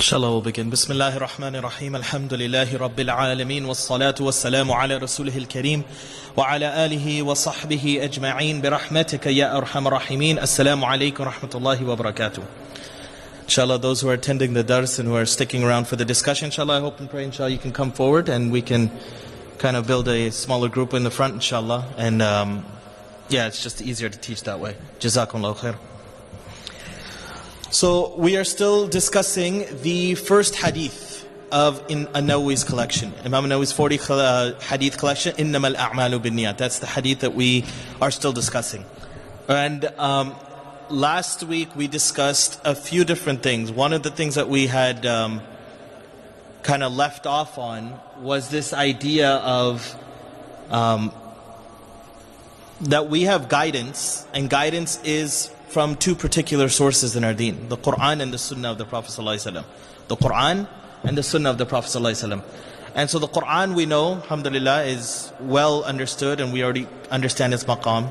Inshallah we'll begin. Bismillahir Rahmanir Rahim. Alhamdulillahi Rabbil Alameen. Wassalatu wassalamu ala Rasulihil Kareem. Wa ala alihi wa sahbihi ajma'een. Birahmatika ya arhamar rahimin. Assalamu alaikum wa rahmatullahi wa barakatuh. Inshallah, those who are attending the dars and who are sticking around for the discussion, inshallah, I hope and pray, inshallah, you can come forward and we can kind of build a smaller group in the front, inshallah. And yeah, it's just easier to teach that way. Jazakumullahu khair. So we are still discussing the first hadith of An-Nawawi's collection, Imam An-Nawawi's 40 hadith collection, إِنَّمَا الْأَعْمَالُ بِالنِّيَّاتِ. That's the hadith that we are still discussing. And last week we discussed a few different things. One of the things that we had kind of left off on was this idea of that we have guidance, and guidance is from two particular sources in our deen, the Quran and the Sunnah of the Prophet ﷺ. The Quran and the Sunnah of the Prophet ﷺ. And so the Quran, we know, alhamdulillah, is well understood and we already understand its maqam.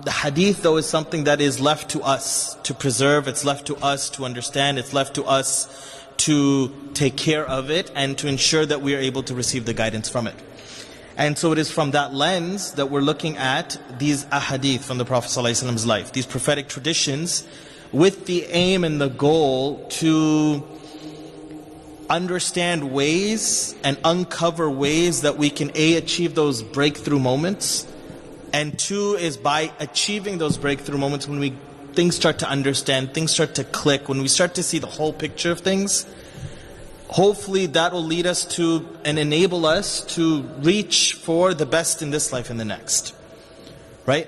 The hadith, though, is something that is left to us to preserve, it's left to us to understand, it's left to us to take care of it and to ensure that we are able to receive the guidance from it. And so it is from that lens that we're looking at these ahadith from the Prophet ﷺ's life, these prophetic traditions, with the aim and the goal to understand ways and uncover ways that we can achieve those breakthrough moments, and two is by achieving those breakthrough moments when things start to understand, things start to click, when we start to see the whole picture of things, hopefully that will lead us to and enable us to reach for the best in this life and the next. Right?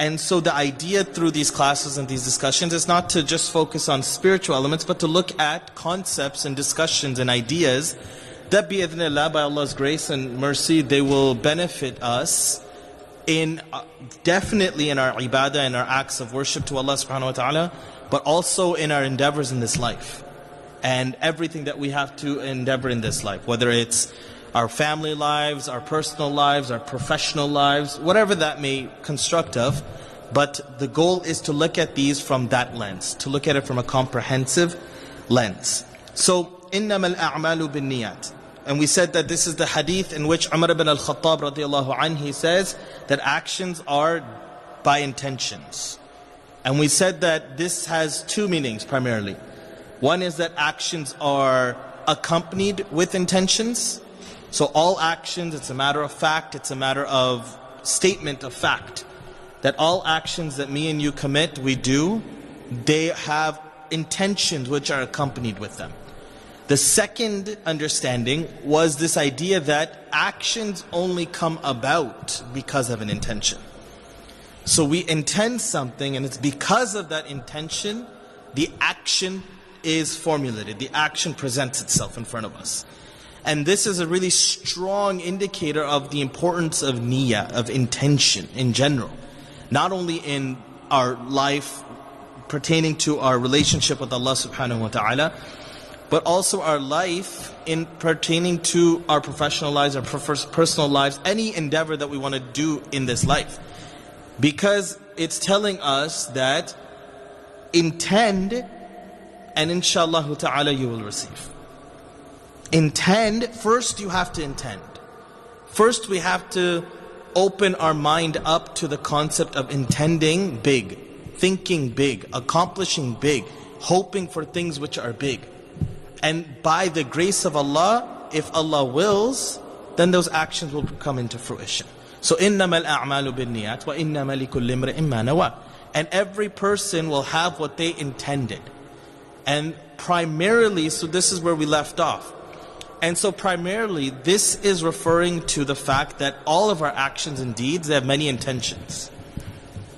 And so the idea through these classes and these discussions is not to just focus on spiritual elements, but to look at concepts and discussions and ideas that, bi-idhnillah, by Allah's grace and mercy, they will benefit us in definitely in our ibadah and our acts of worship to Allah subhanahu wa ta'ala, but also in our endeavors in this life. And everything that we have to endeavor in this life, whether it's our family lives, our personal lives, our professional lives, whatever that may construct of. But the goal is to look at these from that lens, to look at it from a comprehensive lens. So, إِنَّمَا الْأَعْمَالُ بِالنِّيَّاتِ. And we said that this is the hadith in which Umar ibn al-Khattab radiallahu anhu, he says that actions are by intentions. And we said that this has two meanings primarily. One is that actions are accompanied with intentions. So all actions, it's a matter of fact, it's a matter of statement of fact. That all actions that me and you commit, we do, they have intentions which are accompanied with them. The second understanding was this idea that actions only come about because of an intention. So we intend something, and it's because of that intention, the action is formulated, the action presents itself in front of us. And this is a really strong indicator of the importance of niyyah, of intention in general. Not only in our life pertaining to our relationship with Allah subhanahu wa ta'ala, but also our life in pertaining to our professional lives, our personal lives, any endeavor that we want to do in this life. Because it's telling us that intend, and inshallah ta'ala you will receive. Intend, first you have to intend. First we have to open our mind up to the concept of intending big, thinking big, accomplishing big, hoping for things which are big. And by the grace of Allah, if Allah wills, then those actions will come into fruition. So إِنَّمَا الْأَعْمَالُ بِالنِّيَّاتِ وَإِنَّمَا لِكُلِّ امْرِئٍ مَّا نَوَىٰ. And every person will have what they intended. And primarily, so this is where we left off. And so primarily, this is referring to the fact that all of our actions and deeds, they have many intentions.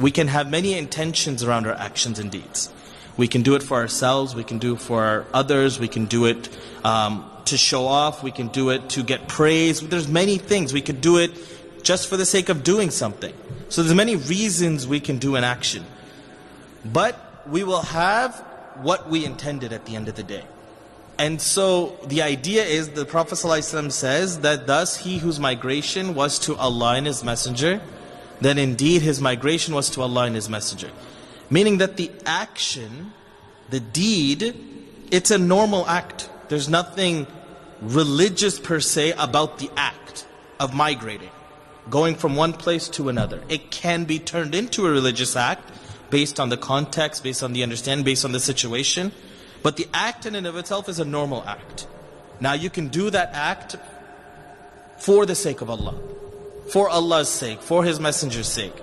We can have many intentions around our actions and deeds. We can do it for ourselves, we can do it for others, we can do it to show off, we can do it to get praise. There's many things. We could do it just for the sake of doing something. So there's many reasons we can do an action. But we will have what we intended at the end of the day. And so the idea is, the Prophet ﷺ says that thus he whose migration was to Allah and His Messenger, then indeed his migration was to Allah and His Messenger. Meaning that the action, the deed, It's a normal act. There's nothing religious per se about the act of migrating, going from one place to another. It can be turned into a religious act based on the context, based on the understanding, based on the situation. But the act in and of itself is a normal act. Now you can do that act for the sake of Allah, for Allah's sake, for His Messenger's sake.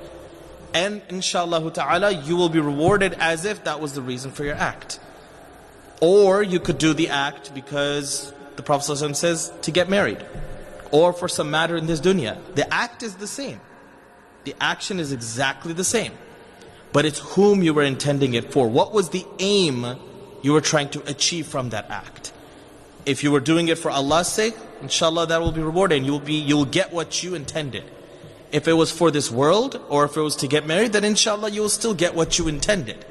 And inshallah ta'ala, you will be rewarded as if that was the reason for your act. Or you could do the act because the Prophet ﷺ says to get married, or for some matter in this dunya. The act is the same. The action is exactly the same. But it's whom you were intending it for. What was the aim you were trying to achieve from that act? If you were doing it for Allah's sake, inshallah that will be rewarded and you will get what you intended. If it was for this world, or if it was to get married, then inshallah you will still get what you intended.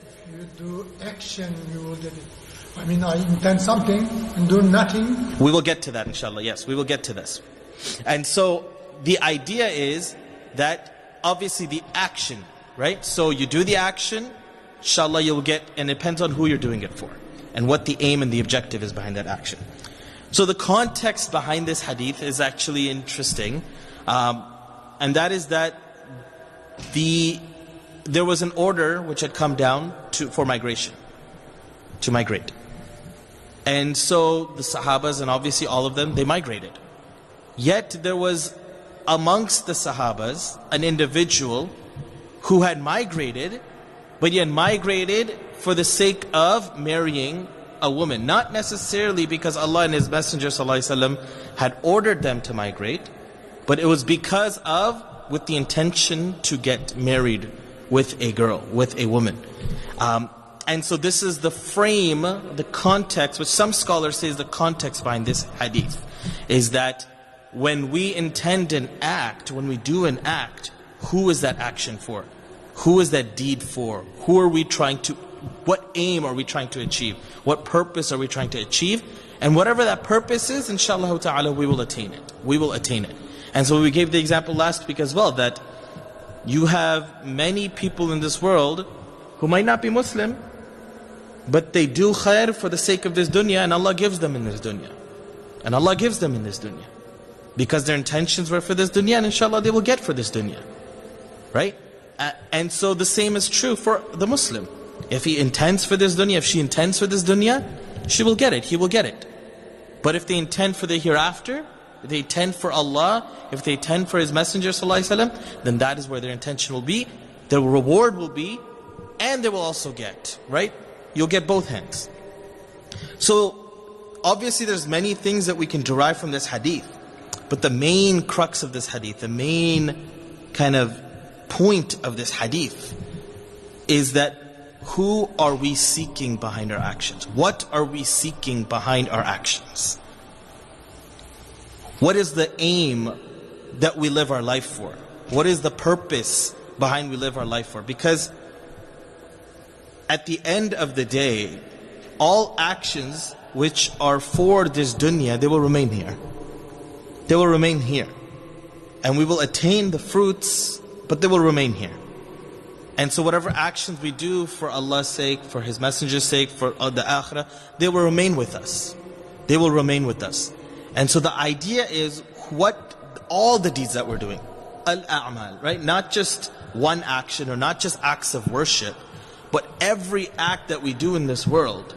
If you do action, you will get it. I mean, I intend something and do nothing. We will get to that inshallah, yes, we will get to this. And so the idea is that obviously the action, right? So you do the action, inshallah you'll get, and it depends on who you're doing it for and what the aim and the objective is behind that action. So the context behind this hadith is actually interesting, and that is that there was an order which had come down for migration, to migrate. And so the Sahabas, and obviously all of them, they migrated. Yet there was amongst the Sahabas an individual who had migrated, but he had migrated for the sake of marrying a woman. Not necessarily because Allah and His Messenger ﷺ had ordered them to migrate, but it was because of, with the intention to get married with a girl, with a woman. And so this is the frame, the context, which some scholars say is the context behind this hadith, is that when we intend an act, when we do an act, who is that action for? Who is that deed for? Who are we trying to, what aim are we trying to achieve? What purpose are we trying to achieve? And whatever that purpose is, inshallah ta'ala, we will attain it. We will attain it. And so we gave the example last week as well, that you have many people in this world who might not be Muslim, but they do khair for the sake of this dunya, and Allah gives them in this dunya. And Allah gives them in this dunya. Because their intentions were for this dunya, and inshallah they will get for this dunya. Right? And so the same is true for the Muslim. If he intends for this dunya, if she intends for this dunya, she will get it, he will get it. But if they intend for the hereafter, if they intend for Allah, if they intend for His Messenger ﷺ, then that is where their intention will be, their reward will be, and they will also get, right? You'll get both hands. So, obviously there's many things that we can derive from this hadith, but the main crux of this hadith, the main kind of point of this hadith is that who are we seeking behind our actions? What are we seeking behind our actions? What is the aim that we live our life for? What is the purpose behind we live our life for? Because at the end of the day, all actions which are for this dunya, they will remain here. They will remain here. And we will attain the fruits, but they will remain here. And so whatever actions we do for Allah's sake, for His Messenger's sake, for the akhirah, they will remain with us. They will remain with us. And so the idea is all the deeds that we're doing, al-a'mal, right? Not just one action or not just acts of worship, but every act that we do in this world,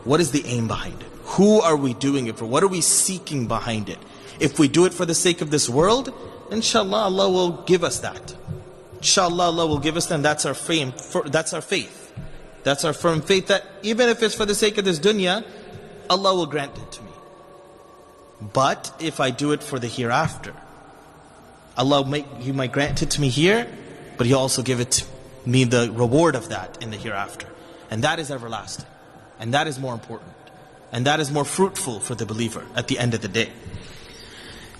what is the aim behind it? Who are we doing it for? What are we seeking behind it? If we do it for the sake of this world, inshallah Allah will give us that. Inshallah Allah will give us that, and that's our that's our faith. That's our firm faith that even if it's for the sake of this dunya, Allah will grant it to me. But if I do it for the hereafter, He might grant it to me here, but He'll also give it to me, the reward of that in the hereafter. And that is everlasting. And that is more important. And that is more fruitful for the believer at the end of the day.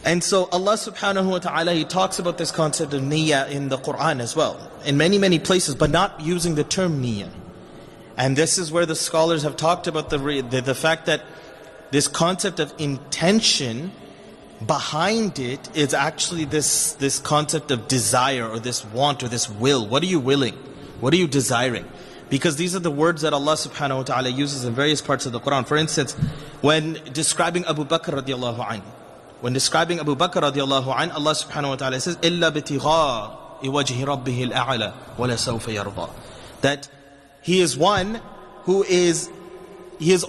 And so Allah subhanahu wa ta'ala, He talks about this concept of niyyah in the Quran as well. In many, many places, but not using the term niyyah. And this is where the scholars have talked about the fact that this concept of intention, behind it is actually this concept of desire or this want or this will. What are you willing? What are you desiring? Because these are the words that Allah subhanahu wa ta'ala uses in various parts of the Quran. For instance, when describing Abu Bakr radiallahu anhu, Allah subhanahu wa ta'ala says, إِلَّا بِتِغَاءِ وَجْهِ رَبِّهِ الْأَعْلَى وَلَسَوْفَ يَرْضَى. That he is one who is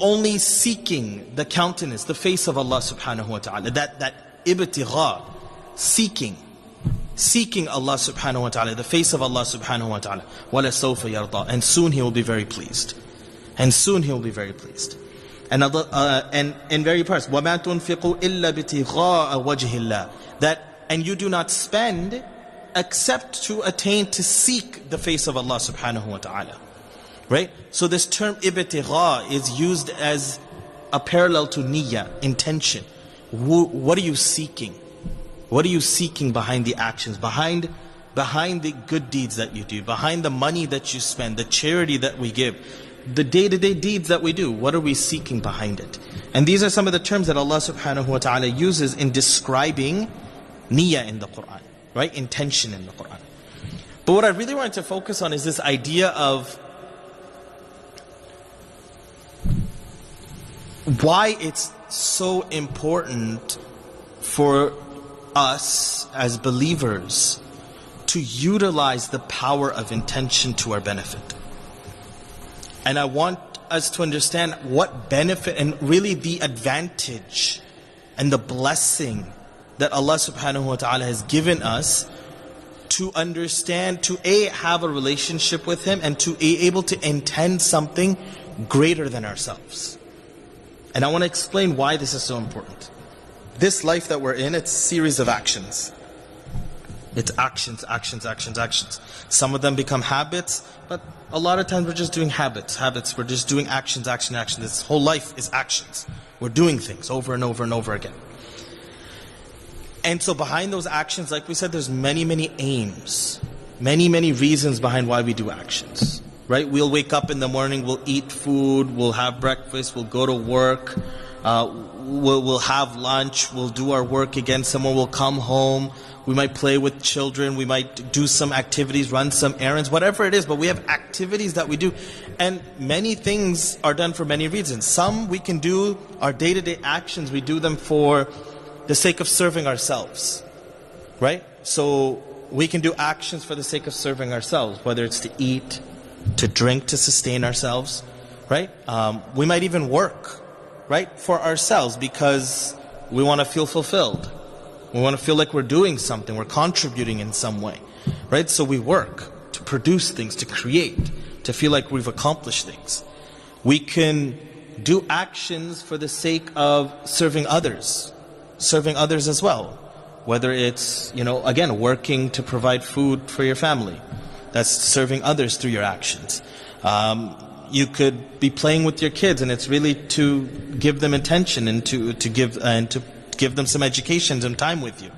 only seeking the countenance, the face of Allah subhanahu wa ta'ala. That ibtigha, seeking Allah subhanahu wa ta'ala, the face of Allah subhanahu wa ta'ala. وَلَسَوْفَ يَرْضَى. And soon He will be very pleased. And in very parts, وَمَا تُنْفِقُوا إِلَّا بِتِغَاءَ وَجْهِ اللَّهِ. That, and you do not spend except to attain, to seek the face of Allah subhanahu wa ta'ala. Right? So this term ibtigha is used as a parallel to niyyah, intention. What are you seeking? What are you seeking behind the actions, behind the good deeds that you do, behind the money that you spend, the charity that we give, the day-to-day deeds that we do? What are we seeking behind it? And these are some of the terms that Allah subhanahu wa ta'ala uses in describing niyyah in the Quran, right? Intention in the Quran. But what I really wanted to focus on is this idea of why it's so important for us as believers to utilize the power of intention to our benefit. And I want us to understand what benefit and really the advantage and the blessing that Allah subhanahu wa ta'ala has given us to understand, to have a relationship with Him, and to able to intend something greater than ourselves. And I want to explain why this is so important. This life that we're in, it's a series of actions. It's actions. Some of them become habits, but a lot of times we're just doing habits. We're just doing actions. This whole life is actions. We're doing things over and over and over again. And so behind those actions, like we said, there's many aims, many reasons behind why we do actions. Right? We'll wake up in the morning, we'll eat food, we'll have breakfast, we'll go to work, we'll have lunch, we'll do our work again, someone will come home, we might play with children, we might do some activities, run some errands, whatever it is, but we have activities that we do. And many things are done for many reasons. Some we can do, our day-to-day actions, we do them for the sake of serving ourselves. Right? So we can do actions for the sake of serving ourselves, whether it's to eat, to drink, to sustain ourselves, right? We might even work, right, for ourselves because we want to feel fulfilled. We want to feel like we're doing something, we're contributing in some way, right? So we work to produce things, to create, to feel like we've accomplished things. We can do actions for the sake of serving others as well. Whether it's, again, working to provide food for your family. That's serving others through your actions. You could be playing with your kids, and it's really to give them attention and to give them some education and time with you.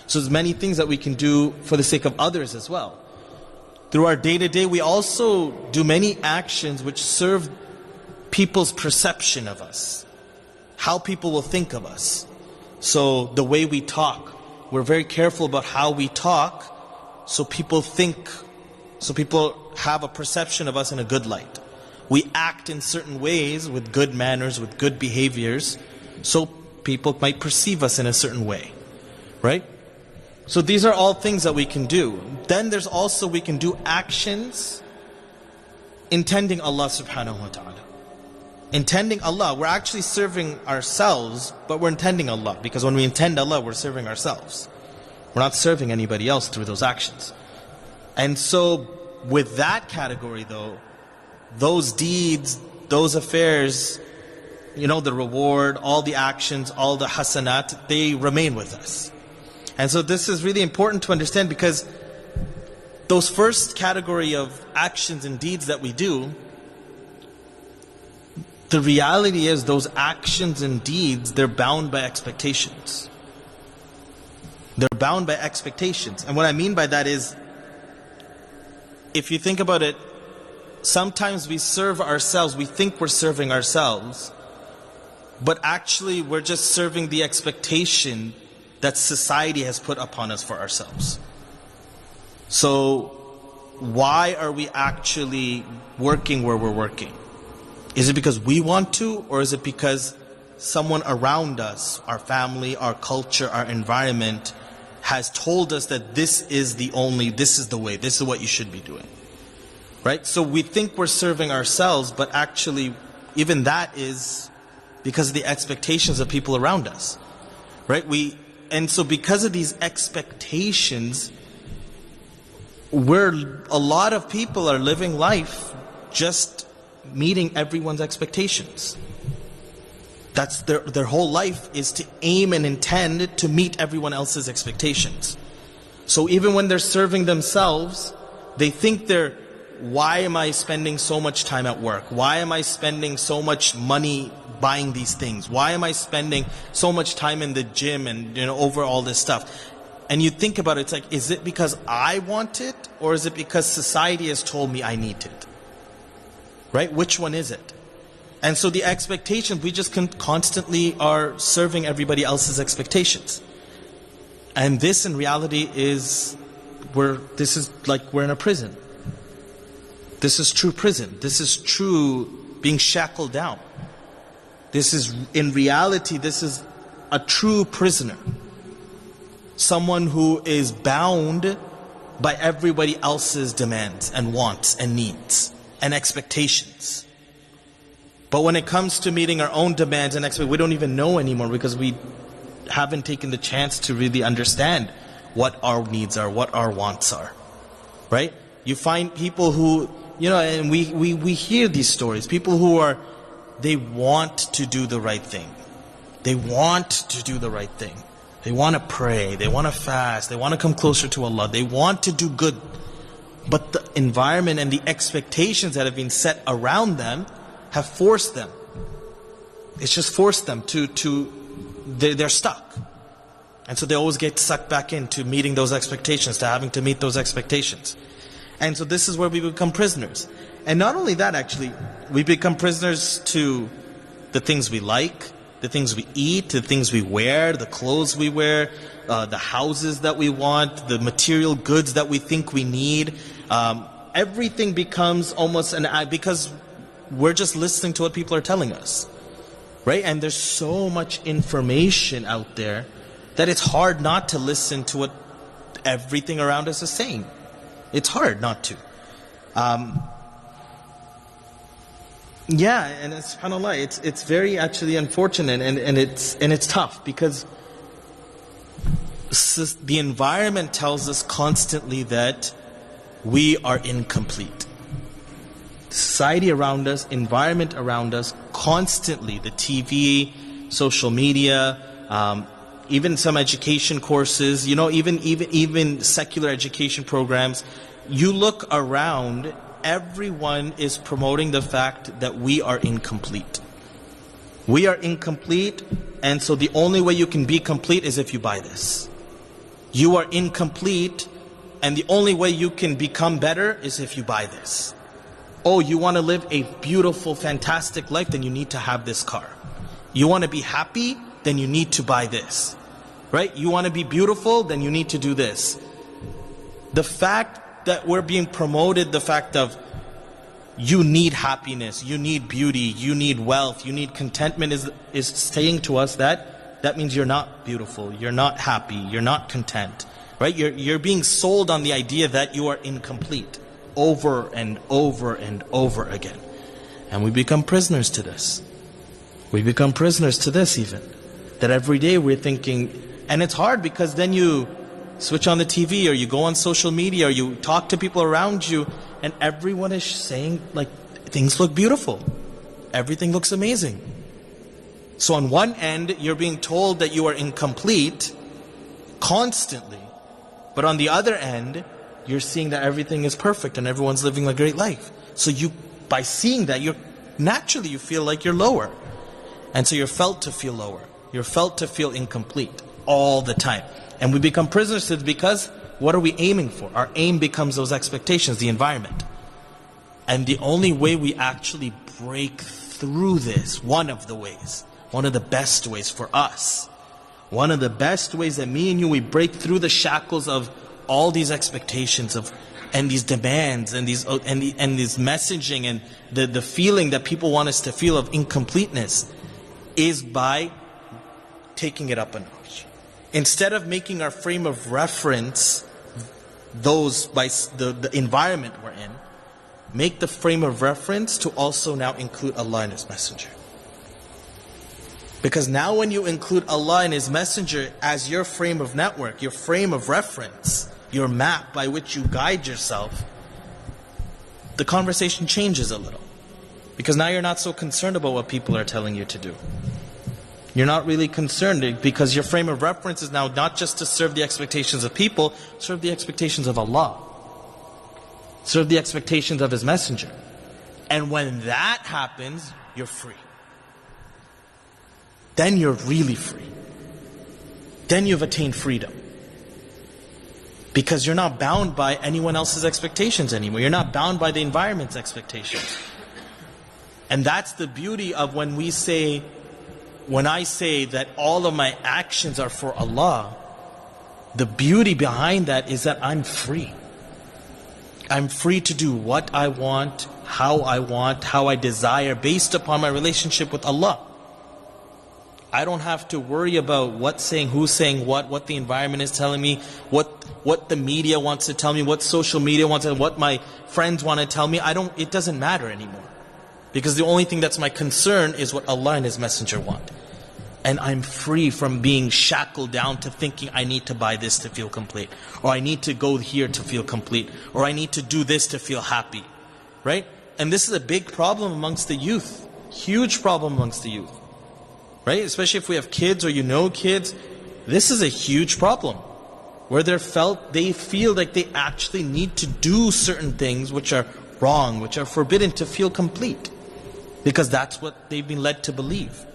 So there's many things that we can do for the sake of others as well. Through our day-to-day, we also do many actions which serve people's perception of us, how people will think of us. So the way we talk, we're very careful about how we talk, so people have a perception of us in a good light. We act in certain ways with good manners, with good behaviors, so people might perceive us in a certain way. Right? So these are all things that we can do. Then there's also, we can do actions intending Allah subhanahu wa ta'ala. Intending Allah, we're actually serving ourselves, but we're intending Allah. Because when we intend Allah, we're serving ourselves. We're not serving anybody else through those actions. And so, with that category though, those deeds, those affairs, the reward, all the actions, all the hasanat, they remain with us. And so this is really important to understand, because those first category of actions and deeds that we do, the reality is those actions and deeds, they're bound by expectations. They're bound by expectations. And what I mean by that is, if you think about it, sometimes we serve ourselves, we think we're serving ourselves, but actually we're just serving the expectation that society has put upon us for ourselves. So why are we actually working where we're working? Is it because we want to, or is it because someone around us, our family, our culture, our environment, has told us that this is the way, this is what you should be doing? Right? So we think we're serving ourselves, but actually even that is because of the expectations of people around us. Right? And so because of these expectations, a lot of people are living life just meeting everyone's expectations. That's their whole life is to aim and intend to meet everyone else's expectations. So even when they're serving themselves, they think why am I spending so much time at work? Why am I spending so much money buying these things? Why am I spending so much time in the gym and over all this stuff? And you think about it, it's like, is it because I want it, or is it because society has told me I need it? Right? Which one is it? And so the expectations, we just constantly are serving everybody else's expectations. And this in reality is, we're in a prison. This is true prison. This is true being shackled down. In reality, this is a true prisoner. Someone who is bound by everybody else's demands and wants and needs and expectations. But when it comes to meeting our own demands and expectations, we don't even know anymore, because we haven't taken the chance to really understand what our needs are, what our wants are. Right? You find people who, and we hear these stories, people who they want to do the right thing. They want to do the right thing. They want to pray, they want to fast, they want to come closer to Allah, they want to do good. But the environment and the expectations that have been set around them have forced them. It's just forced them they're stuck. And so they always get sucked back into meeting those expectations, to having to meet those expectations. And so this is where we become prisoners. And not only that, actually, we become prisoners to the things we like, the things we eat, the things we wear, the clothes we wear, the houses that we want, the material goods that we think we need. Everything becomes almost because we're just listening to what people are telling us. Right? And there's so much information out there that it's hard not to listen to what everything around us is saying. It's hard not to. And subhanAllah, it's very actually unfortunate, and it's tough, because the environment tells us constantly that we are incomplete. Society around us, environment around us, constantly, the TV, social media, even some education courses, even secular education programs. You look around, everyone is promoting the fact that we are incomplete. We are incomplete, and so the only way you can be complete is if you buy this. You are incomplete, and the only way you can become better is if you buy this. Oh, you want to live a beautiful, fantastic life, then you need to have this car. You want to be happy, then you need to buy this. Right? You want to be beautiful, then you need to do this. The fact that we're being promoted, the fact of you need happiness, you need beauty, you need wealth, you need contentment is saying to us that means you're not beautiful, you're not happy, you're not content. Right? You're being sold on the idea that you are incomplete over and over and over again. And we become prisoners to this. We become prisoners to this even. That every day we're thinking, and it's hard because then you switch on the TV or you go on social media or you talk to people around you and everyone is saying like things look beautiful. Everything looks amazing. So on one end you're being told that you are incomplete constantly. But on the other end, you're seeing that everything is perfect and everyone's living a great life. So by seeing that, you feel like you're lower. And so you're felt to feel lower. You're felt to feel incomplete all the time. And we become prisoners to it because what are we aiming for? Our aim becomes those expectations, the environment. And the only way we actually break through this, one of the best ways for us, one of the best ways that me and you, we break through the shackles of all these expectations of and these demands and these this messaging and the feeling that people want us to feel of incompleteness is by taking it up a notch. Instead of making our frame of reference those by the environment we're in, make the frame of reference to also now include Allah and His Messenger. Because now when you include Allah and His Messenger as your frame of network, your frame of reference, your map by which you guide yourself, the conversation changes a little. Because now you're not so concerned about what people are telling you to do. You're not really concerned because your frame of reference is now not just to serve the expectations of people, serve the expectations of Allah. Serve the expectations of His Messenger. And when that happens, you're free. Then you're really free. Then you've attained freedom. Because you're not bound by anyone else's expectations anymore. You're not bound by the environment's expectations. And that's the beauty of when I say that all of my actions are for Allah, the beauty behind that is that I'm free. I'm free to do what I want, how I desire, based upon my relationship with Allah. I don't have to worry about what's saying, who's saying what the environment is telling me, what the media wants to tell me, what social media wants to, what my friends want to tell me. It doesn't matter anymore. Because the only thing that's my concern is what Allah and His Messenger want. And I'm free from being shackled down to thinking I need to buy this to feel complete. Or I need to go here to feel complete. Or I need to do this to feel happy. Right? And this is a big problem amongst the youth. Huge problem amongst the youth. Right? Especially if we have kids or you know kids. This is a huge problem. Where they feel like they actually need to do certain things which are wrong, which are forbidden to feel complete. Because that's what they've been led to believe.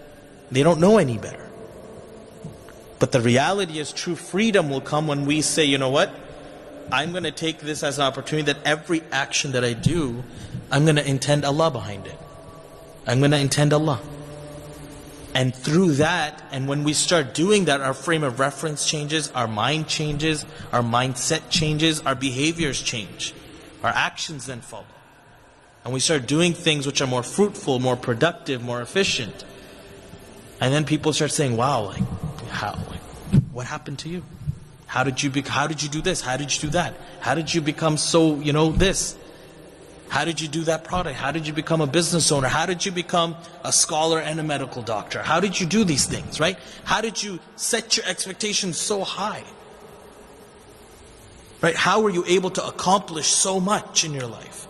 They don't know any better. But the reality is true freedom will come when we say, you know what? I'm going to take this as an opportunity that every action that I do, I'm going to intend Allah behind it. I'm going to intend Allah. And through that, and when we start doing that, our frame of reference changes, our mind changes, our mindset changes, our behaviors change. Our actions then follow. And we start doing things which are more fruitful, more productive, more efficient. And then people start saying, wow, what happened to you? How did you do this? How did you do that? How did you become so, this? How did you do that product? How did you become a business owner? How did you become a scholar and a medical doctor? How did you do these things, right? How did you set your expectations so high? Right? How were you able to accomplish so much in your life?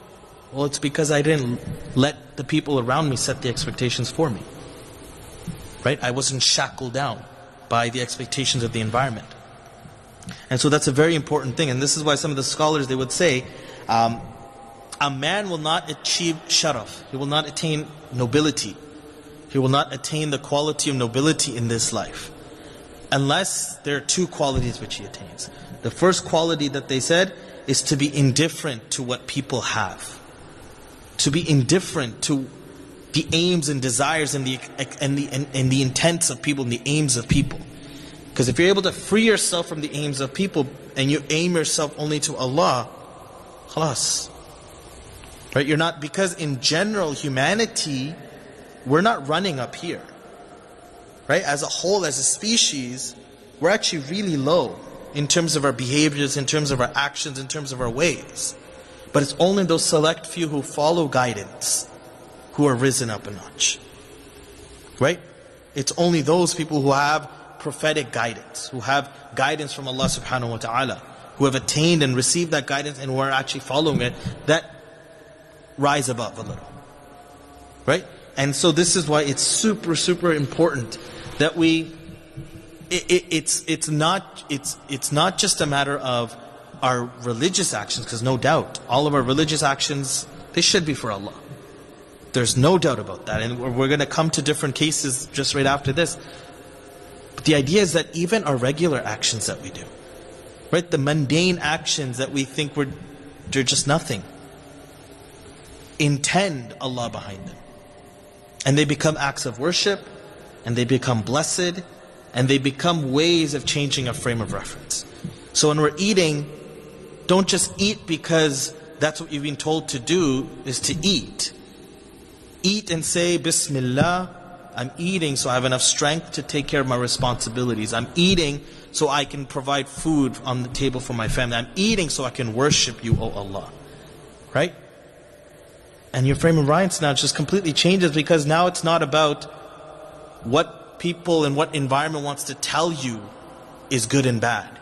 Well, it's because I didn't let the people around me set the expectations for me. Right? I wasn't shackled down by the expectations of the environment. And so that's a very important thing. And this is why some of the scholars, they would say, a man will not achieve sharaf. He will not attain nobility. He will not attain the quality of nobility in this life. Unless there are two qualities which he attains. The first quality that they said is to be indifferent to what people have. To be indifferent to the aims and desires and the intents of people and the aims of people. Because if you're able to free yourself from the aims of people and you aim yourself only to Allah, khalas. Right? You're not, because in general humanity, we're not running up here. Right? As a whole, as a species, we're actually really low in terms of our behaviors, in terms of our actions, in terms of our ways. But it's only those select few who follow guidance who are risen up a notch. Right? It's only those people who have prophetic guidance, who have guidance from Allah subhanahu wa ta'ala, who have attained and received that guidance and who are actually following it, that rise above a little. Right? And so this is why it's super, super important that it's not just a matter of our religious actions, because no doubt, all of our religious actions, they should be for Allah. There's no doubt about that. And we're going to come to different cases just right after this. But the idea is that even our regular actions that we do, right? The mundane actions that we think they're just nothing, intend Allah behind them. And they become acts of worship, and they become blessed, and they become ways of changing a frame of reference. So when we're eating, don't just eat because that's what you've been told to do, is to eat. Eat and say, Bismillah, I'm eating so I have enough strength to take care of my responsibilities. I'm eating so I can provide food on the table for my family. I'm eating so I can worship you, O Allah. Right? And your frame of reference now just completely changes, because now it's not about what people and what environment wants to tell you is good and bad.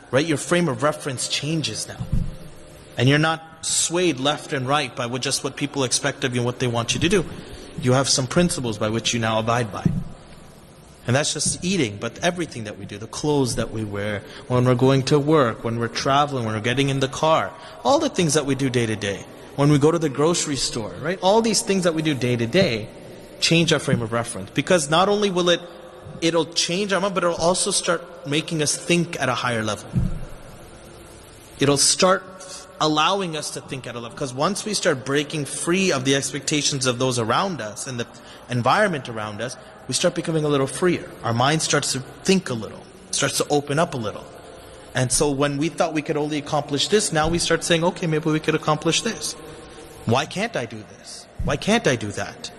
Right? Your frame of reference changes now. And you're not swayed left and right by just what people expect of you and what they want you to do. You have some principles by which you now abide by. And that's just eating, but everything that we do, the clothes that we wear, when we're going to work, when we're traveling, when we're getting in the car, all the things that we do day to day, when we go to the grocery store, right? All these things that we do day to day change our frame of reference. Because not only will it'll change our mind, but it'll also start making us think at a higher level. It'll start allowing us to think at a level. Because once we start breaking free of the expectations of those around us and the environment around us, we start becoming a little freer. Our mind starts to think a little, starts to open up a little. And so when we thought we could only accomplish this, now we start saying, okay, maybe we could accomplish this. Why can't I do this? Why can't I do that?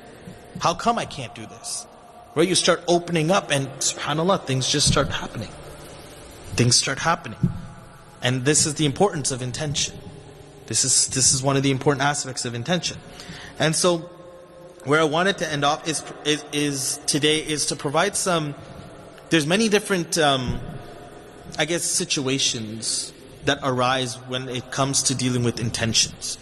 How come I can't do this? Right? You start opening up and subhanAllah, things just start happening. Things start happening. And this is the importance of intention. This is one of the important aspects of intention. And so where I wanted to end off is today is to provide some, there's many different situations that arise when it comes to dealing with intentions.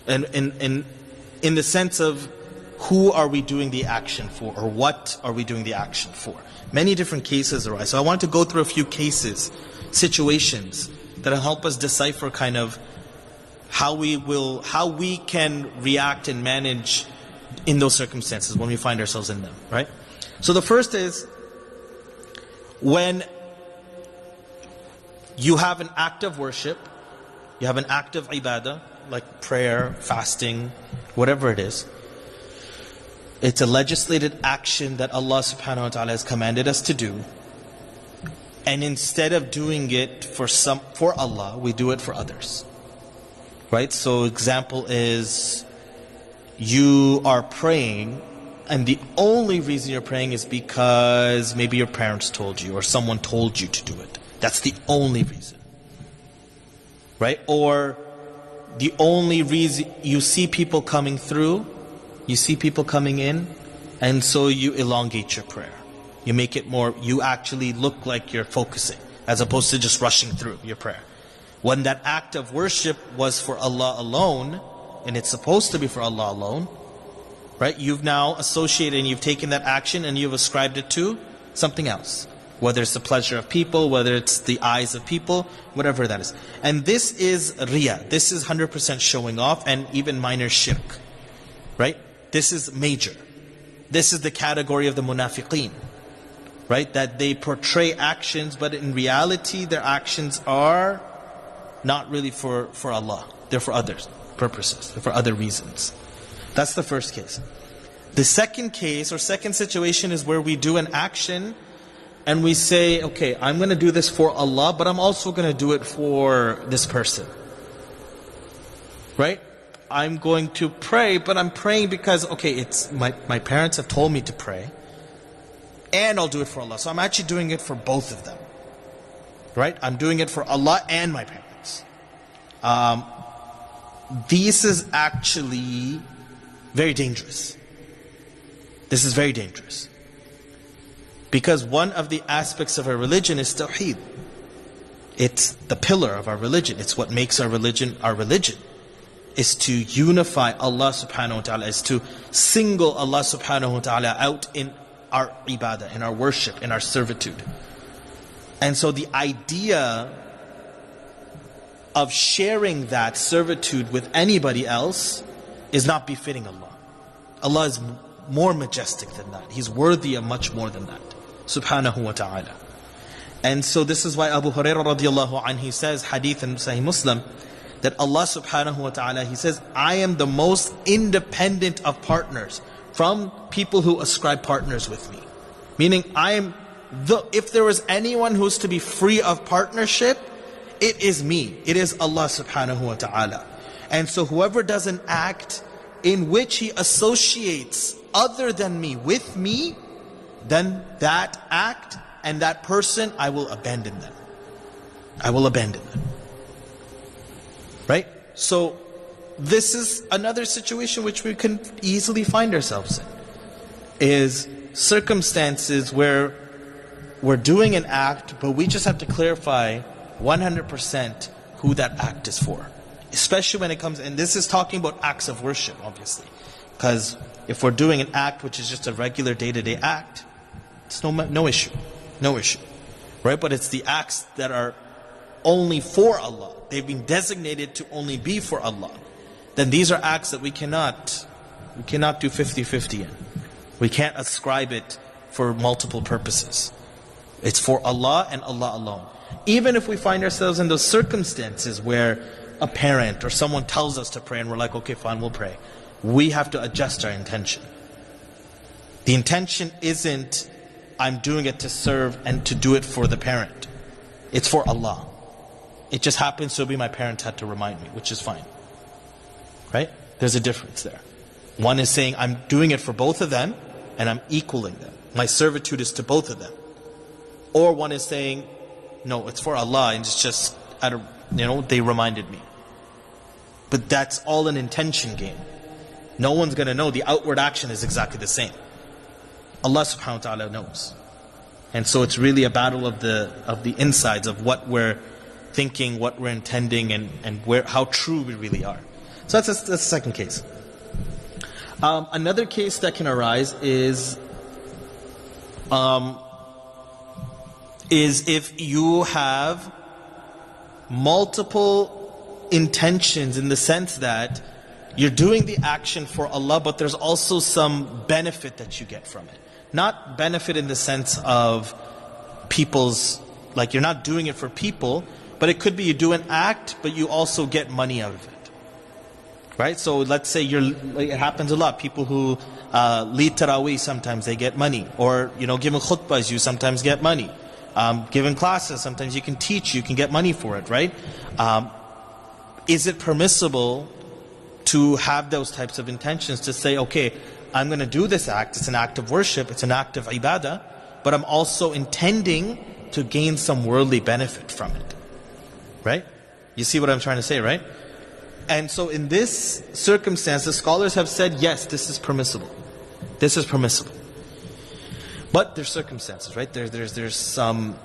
And in the sense of who are we doing the action for, or what are we doing the action for? Many different cases arise. So I want to go through a few cases, situations that'll help us decipher kind of how we can react and manage in those circumstances when we find ourselves in them, right? So the first is when you have an act of worship, you have an act of ibadah, like prayer, fasting, whatever it is. It's a legislated action that Allah subhanahu wa ta'ala has commanded us to do. And instead of doing it for Allah, we do it for others. Right? So example is, you are praying, and the only reason you're praying is because maybe your parents told you, or someone told you to do it. That's the only reason. Right? Or the only reason, you see people coming through, you see people coming in, and so you elongate your prayer. You make it more, you actually look like you're focusing, as opposed to just rushing through your prayer. When that act of worship was for Allah alone, and it's supposed to be for Allah alone, right? You've now associated and you've taken that action and you've ascribed it to something else. Whether it's the pleasure of people, whether it's the eyes of people, whatever that is. And this is riya. This is 100% showing off, and even minor shirk. Right? This is major. This is the category of the munafiqeen. Right? That they portray actions, but in reality their actions are not really for Allah. They're for others' purposes. They're for other reasons. That's the first case. The second case or second situation is where we do an action and we say, okay, I'm going to do this for Allah, but I'm also going to do it for this person. Right? I'm going to pray, but I'm praying because, okay, it's my parents have told me to pray, and I'll do it for Allah. So I'm actually doing it for both of them. Right? I'm doing it for Allah and my parents. This is actually very dangerous. This is very dangerous. Because one of the aspects of our religion is tawheed. It's the pillar of our religion. It's what makes our religion our religion. Is to unify Allah subhanahu wa ta'ala, is to single Allah subhanahu wa ta'ala out in our ibadah, in our worship, in our servitude. And so the idea of sharing that servitude with anybody else is not befitting Allah. Allah is more majestic than that. He's worthy of much more than that, subhanahu wa ta'ala. And so this is why Abu Hurairah radiallahu anhu, he says, hadith in Sahih Muslim, that Allah subhanahu wa ta'ala, He says, I am the most independent of partners from people who ascribe partners with me. Meaning, if there was anyone who's to be free of partnership, it is me. It is Allah subhanahu wa ta'ala. And so whoever does an act in which he associates other than me with me, then that act and that person, I will abandon them. I will abandon them. Right? So this is another situation which we can easily find ourselves in. Is circumstances where we're doing an act, but we just have to clarify 100% who that act is for. Especially when it comes, and this is talking about acts of worship, obviously. Because if we're doing an act which is just a regular day-to-day act, it's no issue. No issue. Right? But it's the acts that are only for Allah. They've been designated to only be for Allah. Then these are acts that we cannot do 50-50 in. We can't ascribe it for multiple purposes. It's for Allah and Allah alone. Even if we find ourselves in those circumstances where a parent or someone tells us to pray and we're like, okay, fine, we'll pray. We have to adjust our intention. The intention isn't, I'm doing it to serve and to do it for the parent. It's for Allah. It just happens to be my parent had to remind me, which is fine. Right? There's a difference there. One is saying, I'm doing it for both of them and I'm equaling them. My servitude is to both of them. Or one is saying, no, it's for Allah and it's just, they reminded me. But that's all an intention game. No one's going to know. The outward action is exactly the same. Allah subhanahu wa ta'ala knows. And so it's really a battle of the insides of what we're thinking, what we're intending, and how true we really are. So that's the second case. Another case that can arise is if you have multiple intentions, in the sense that you're doing the action for Allah, but there's also some benefit that you get from it. Not benefit in the sense of people's, like you're not doing it for people, but it could be you do an act, but you also get money out of it. Right? So let's say it happens a lot. People who lead Taraweeh, sometimes they get money. Or, giving khutbahs, you sometimes get money. Giving classes, sometimes you can teach, you can get money for it, right? Is it permissible to have those types of intentions, to say, okay, I'm going to do this act, it's an act of worship, it's an act of ibadah, but I'm also intending to gain some worldly benefit from it. Right? You see what I'm trying to say, right? And so in this circumstance, the scholars have said, yes, this is permissible. This is permissible. But there's circumstances, right? There's some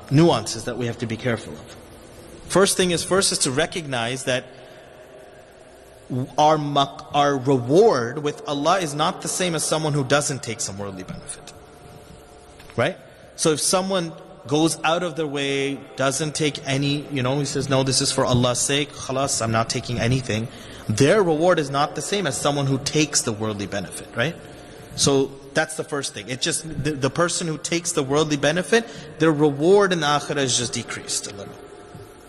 nuances that we have to be careful of. First is to recognize that our reward with Allah is not the same as someone who doesn't take some worldly benefit. Right? So if someone goes out of their way, doesn't take any, he says, no, this is for Allah's sake, khalas, I'm not taking anything. Their reward is not the same as someone who takes the worldly benefit, right? So that's the first thing. It's just the person who takes the worldly benefit, their reward in the akhirah is just decreased a little.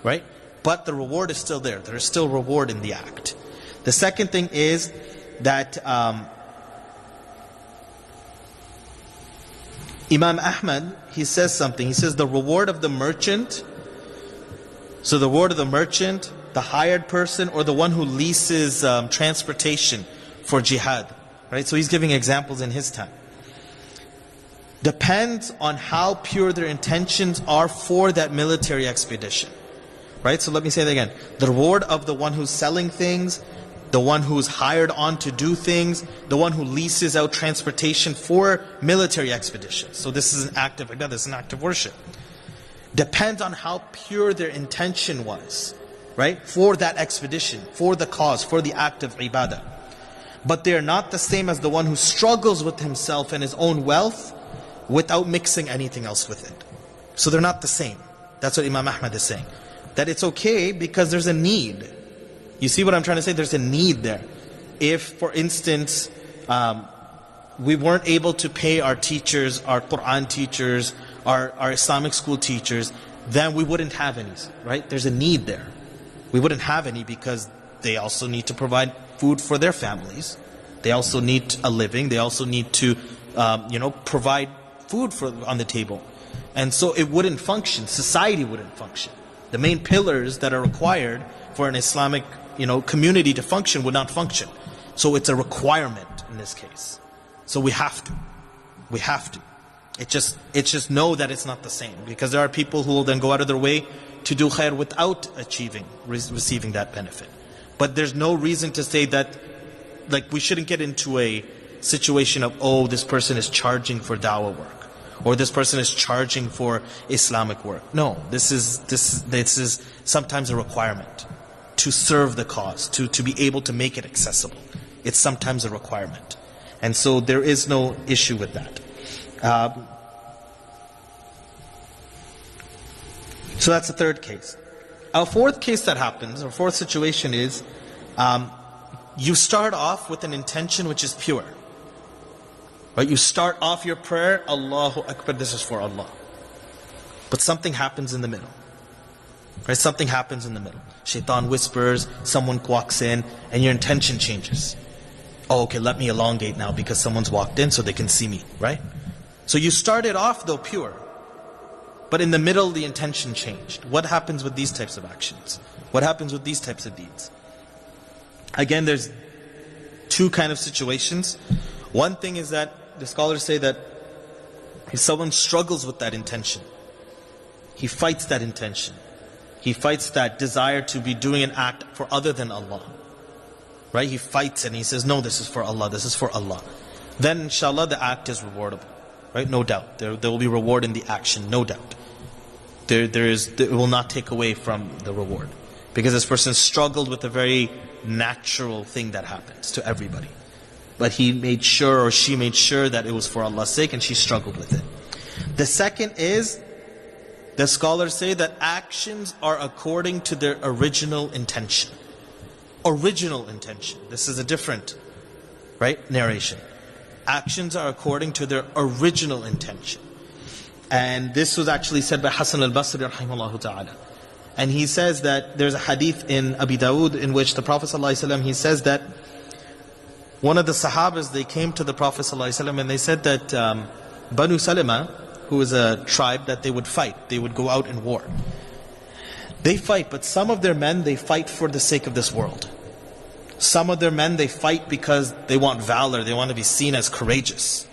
Right? But the reward is still there. There is still reward in the act. The second thing is that Imam Ahmed, he says something. He says the reward of the merchant, so the reward of the merchant, the hired person, or the one who leases transportation for jihad. Right? So he's giving examples in his time. Depends on how pure their intentions are for that military expedition. Right? So let me say that again. The reward of the one who's selling things, the one who's hired on to do things, the one who leases out transportation for military expeditions. So this is an act of ibadah, this is an act of worship. Depends on how pure their intention was, right? For that expedition, for the cause, for the act of ibadah. But they are not the same as the one who struggles with himself and his own wealth without mixing anything else with it. So they're not the same. That's what Imam Ahmed is saying. That it's okay because there's a need. You see what I'm trying to say? There's a need there. If, for instance, we weren't able to pay our teachers, our Quran teachers, our Islamic school teachers, then we wouldn't have any, right? There's a need there. We wouldn't have any because they also need to provide food for their families. They also need a living. They also need to, provide food on the table. And so it wouldn't function. Society wouldn't function. The main pillars that are required for an Islamic, community to function would not function. So it's a requirement in this case. So we have to. It's just know that it's not the same, because there are people who will then go out of their way to do khair without receiving that benefit. But there's no reason to say that, like, we shouldn't get into a situation of, oh, this person is charging for da'wah work, or this person is charging for Islamic work. No, this is sometimes a requirement to serve the cause, to be able to make it accessible. It's sometimes a requirement. And so there is no issue with that. So that's the third case. A fourth case that happens, or fourth situation is, you start off with an intention which is pure. Right? You start off your prayer, Allahu Akbar, this is for Allah. But something happens in the middle. Right? Something happens in the middle. Shaitan whispers, someone walks in, and your intention changes. Oh, okay, let me elongate now because someone's walked in so they can see me, right? So you started off though pure, but in the middle the intention changed. What happens with these types of actions? What happens with these types of deeds? Again, there's two kind of situations. One thing is that the scholars say that if someone struggles with that intention, he fights that intention, he fights that desire to be doing an act for other than Allah, right? He fights and he says, no, this is for Allah, this is for Allah. Then inshallah the act is rewardable, right? No doubt. There will be reward in the action, no doubt. It will not take away from the reward. Because this person struggled with a very natural thing that happens to everybody. But he made sure, or she made sure, that it was for Allah's sake, and she struggled with it. The second is, the scholars say that actions are according to their original intention. Original intention. This is a different, right, narration. Actions are according to their original intention. And this was actually said by Hasan al-Basri rahimahullah ta'ala. And he says that there's a hadith in Abi Dawood in which the Prophet ﷺ, he says that one of the Sahabas, they came to the Prophet ﷺ and they said that Banu Salima, who is a tribe, that they would fight. They would go out in war. They fight, but some of their men, they fight for the sake of this world. Some of their men, they fight because they want valor, they want to be seen as courageous.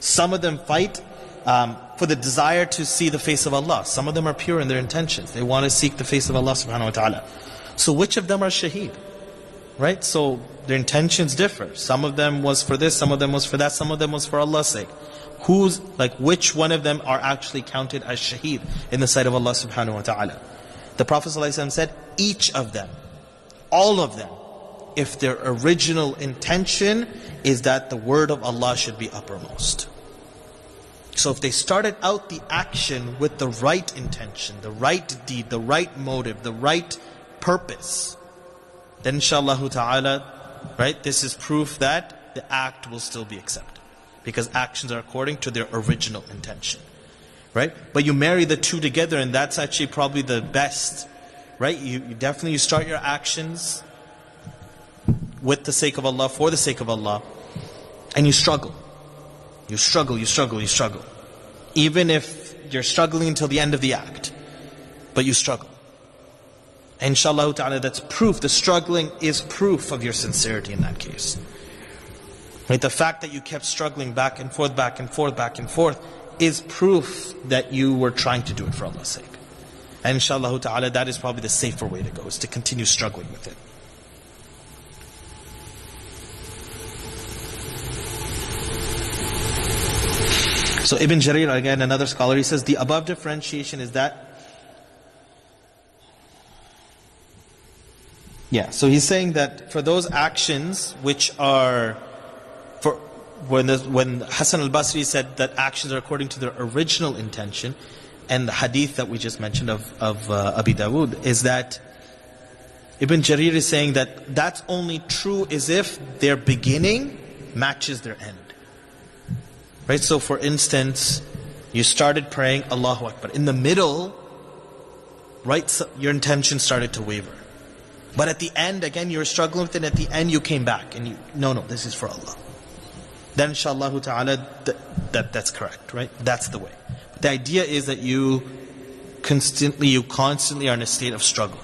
Some of them fight for the desire to see the face of Allah. Some of them are pure in their intentions. They want to seek the face of Allah subhanahu wa ta'ala. So which of them are shaheed? Right? So their intentions differ. Some of them was for this, some of them was for that, some of them was for Allah's sake. Which one of them are actually counted as shaheed in the sight of Allah subhanahu wa ta'ala? The Prophet ﷺ said, each of them, all of them, if their original intention is that the word of Allah should be uppermost. So if they started out the action with the right intention, the right deed, the right motive, the right purpose, then inshallah ta'ala, right, this is proof that the act will still be accepted. Because actions are according to their original intention. Right? But you marry the two together, and that's actually probably the best. Right? You definitely start your actions with the sake of Allah, for the sake of Allah, and you struggle. You struggle. Even if you're struggling until the end of the act, but you struggle. And inshallah ta'ala, that's proof. The struggling is proof of your sincerity in that case. Right? The fact that you kept struggling back and forth, is proof that you were trying to do it for Allah's sake. And inshallah ta'ala, that is probably the safer way to go, is to continue struggling with it. So Ibn Jarir, again another scholar, he says the above differentiation is that, so he's saying that for those actions which are, when Hasan al-Basri said that actions are according to their original intention, and the hadith that we just mentioned of Abi Dawood, is that Ibn Jarir is saying that that's only true as if their beginning matches their end. Right? So for instance, you started praying Allahu Akbar. In the middle, right, so your intention started to waver. But at the end, again, you were struggling with it, and at the end you came back and no, this is for Allah. Then inshallah ta'ala, that's correct, right? That's the way. But the idea is that you you constantly are in a state of struggle.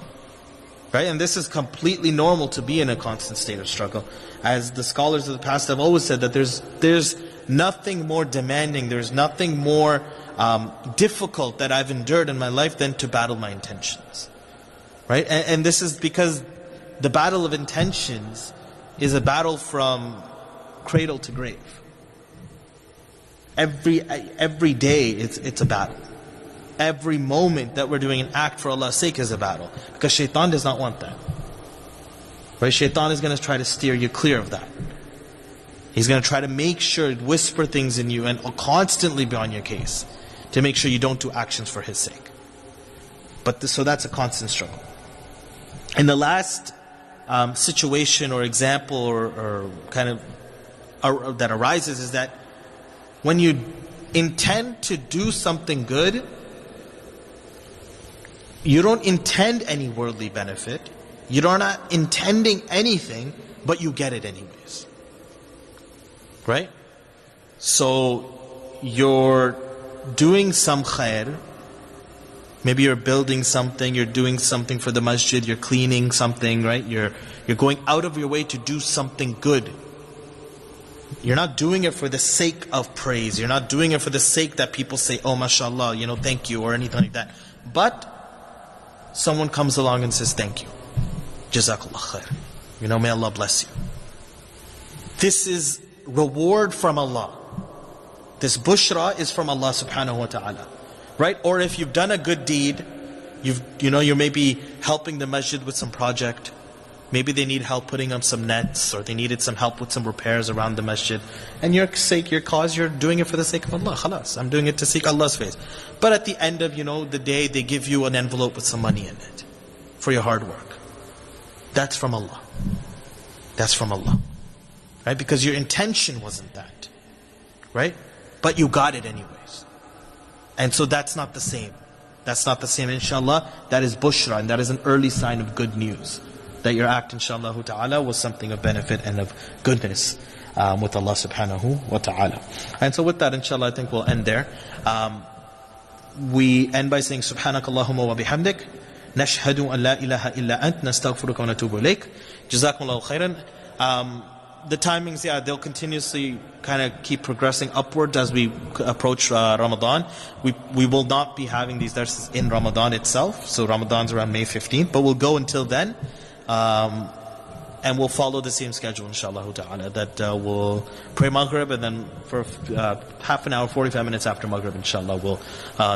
Right? And this is completely normal to be in a constant state of struggle. As the scholars of the past have always said, that there's nothing more demanding, there's nothing more difficult that I've endured in my life than to battle my intentions. Right? And this is because the battle of intentions is a battle from cradle to grave. Every day it's a battle. Every moment that we're doing an act for Allah's sake is a battle. Because shaitan does not want that. Right? Shaitan is going to try to steer you clear of that. He's going to try to make sure, whisper things in you and constantly be on your case to make sure you don't do actions for his sake. So that's a constant struggle. And the last situation or example or kind of that arises is that when you intend to do something good, you don't intend any worldly benefit. You're not intending anything, but you get it anyways. Right? So you're doing some khair. Maybe you're building something, you're doing something for the masjid, you're cleaning something, right? You're going out of your way to do something good. You're not doing it for the sake of praise. You're not doing it for the sake that people say, oh mashallah, thank you or anything like that. But someone comes along and says, thank you. Jazakallah khair. May Allah bless you. This is reward from Allah. This bushra is from Allah subhanahu wa ta'ala. Right? Or if you've done a good deed, you're maybe helping the masjid with some project. Maybe they need help putting up some nets, or they needed some help with some repairs around the masjid. And your cause, you're doing it for the sake of Allah. Khalas, I'm doing it to seek Allah's face. But at the end of, the day, they give you an envelope with some money in it for your hard work. That's from Allah. That's from Allah. Right? Because your intention wasn't that. Right? But you got it anyways. And so that's not the same. That's not the same, inshallah. That is bushra, and that is an early sign of good news. That your act, inshallah ta'ala, was something of benefit and of goodness with Allah subhanahu wa ta'ala. And so with that, inshallah, I think we'll end there. We end by saying, Subhanakallahumma wa bihamdik, nashhadu an la ilaha illa ant, nastaghfiruka wa natubu ilayk. Jazakumullahu khairan. The timings, they'll continuously kind of keep progressing upward as we approach Ramadan. We will not be having these darses in Ramadan itself. So Ramadan's around May 15th, but we'll go until then. And we'll follow the same schedule, inshallah ta'ala, that we'll pray Maghrib, and then for half an hour, 45 minutes after Maghrib, inshallah, we'll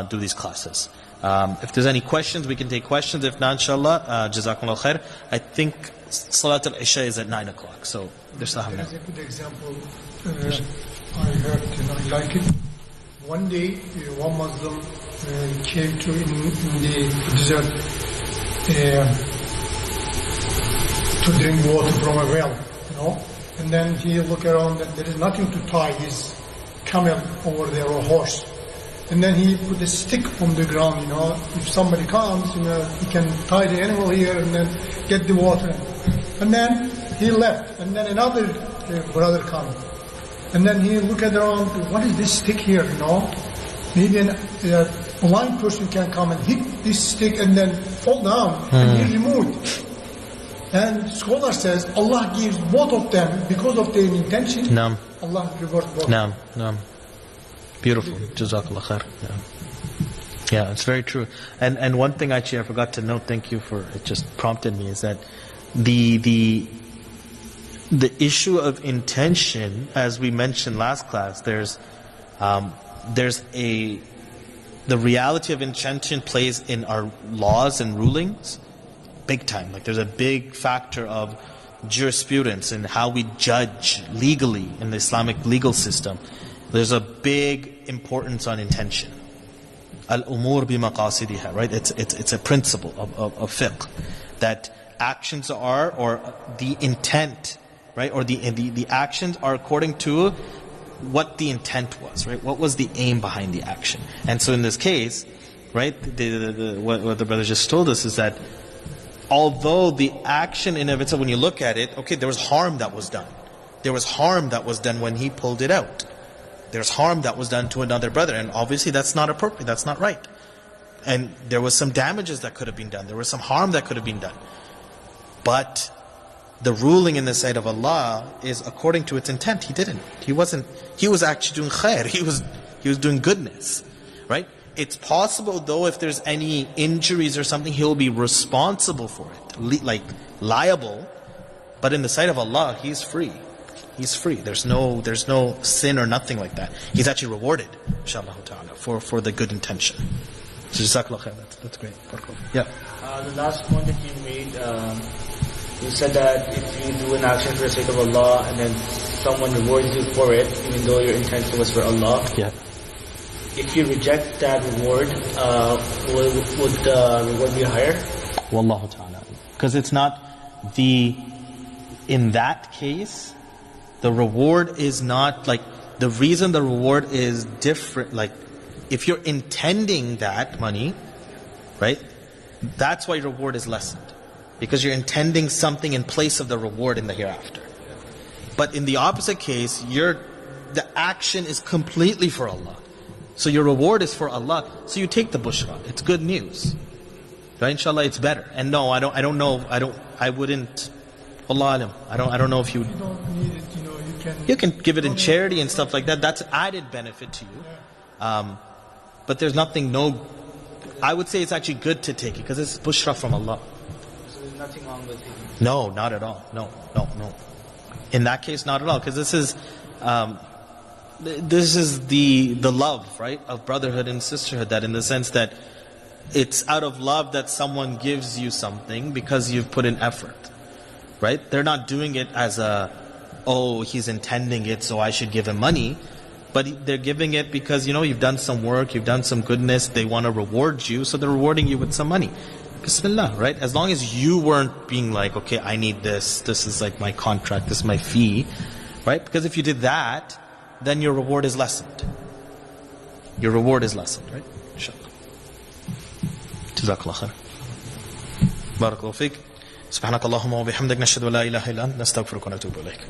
do these classes. If there's any questions, we can take questions. If not, inshallah, Jazakumullah khair. I think Salat al-Isha is at 9 o'clock, so there's still There's a good example I heard and I like it. One day, one Muslim came to in the desert to drink water from a well, and then he looked around and there is nothing to tie his camel over there or horse. And then he put a stick on the ground, if somebody comes, he can tie the animal here and then get the water. And then he left, and then another brother comes. And then he looked around, what is this stick here, Maybe a blind person can come and hit this stick and then fall down and he removed. And scholar says Allah gives both of them because of their intention. Naam. Allah rewards both. Naam. Beautiful. Jazakallah khair. Yeah, it's very true. And one thing actually I forgot to note, thank you for it, just prompted me, is that the issue of intention, as we mentioned last class, the reality of intention plays in our laws and rulings big time. Like there's a big factor of jurisprudence and how we judge legally in the Islamic legal system. There's a big importance on intention. Al-umur bi maqasidiha, right? It's a principle of fiqh that actions are, or the intent, right? Or the actions are according to what the intent was, right? What was the aim behind the action? And so in this case, right, what the brother just told us is that although the action in of itself, when you look at it, okay, there was harm that was done. There was harm that was done when he pulled it out. There's harm that was done to another brother, and obviously that's not appropriate, that's not right. And there was some damages that could have been done. There was some harm that could have been done. But the ruling in the sight of Allah is according to its intent. He didn't. He was actually doing khair. He was doing goodness. Right? It's possible though, if there's any injuries or something, he'll be responsible for it. Like liable. But in the sight of Allah, he's free. He's free. There's no sin or nothing like that. He's actually rewarded, inshallah ta'ala, for the good intention. So Jazakallah khair. That's great. Yeah. The last point that you made, you said that if you do an action for the sake of Allah and then someone rewards you for it, even though your intention was for Allah, Yeah. if you reject that reward, would the reward be higher? Wallahu ta'ala. Because it's not in that case, the reward is not like, the reason the reward is different, like, if you're intending that money, right, that's why your reward is lessened. Because you're intending something in place of the reward in the hereafter. But in the opposite case, the action is completely for Allah. So your reward is for Allah. So you take the bushra. It's good news. Right? Inshallah, it's better. And no, I don't know. I wouldn't. Allah alam. I don't know if you. You don't need it. You can give it in charity and stuff like that. That's added benefit to you. But there's nothing. I would say it's actually good to take it because it's bushra from Allah. So there's nothing wrong with it? No, not at all. No. In that case, not at all. Because this is the love, right, of brotherhood and sisterhood. That in the sense that it's out of love that someone gives you something because you've put in effort, right? They're not doing it as he's intending it, so I should give him money. But they're giving it because, you've done some work, you've done some goodness, they want to reward you, so they're rewarding you with some money. Bismillah, right? As long as you weren't being like, okay, I need this is like my contract, this is my fee, right? Because if you did that, then your reward is lessened. Your reward is lessened, right? Inshallah. Jazakallah khair. Barakallahu feek. Subhanakallahumma wa bihamdik, nashhadu an la ilaha illa anta, nastaghfiruka wa natubu ilayk.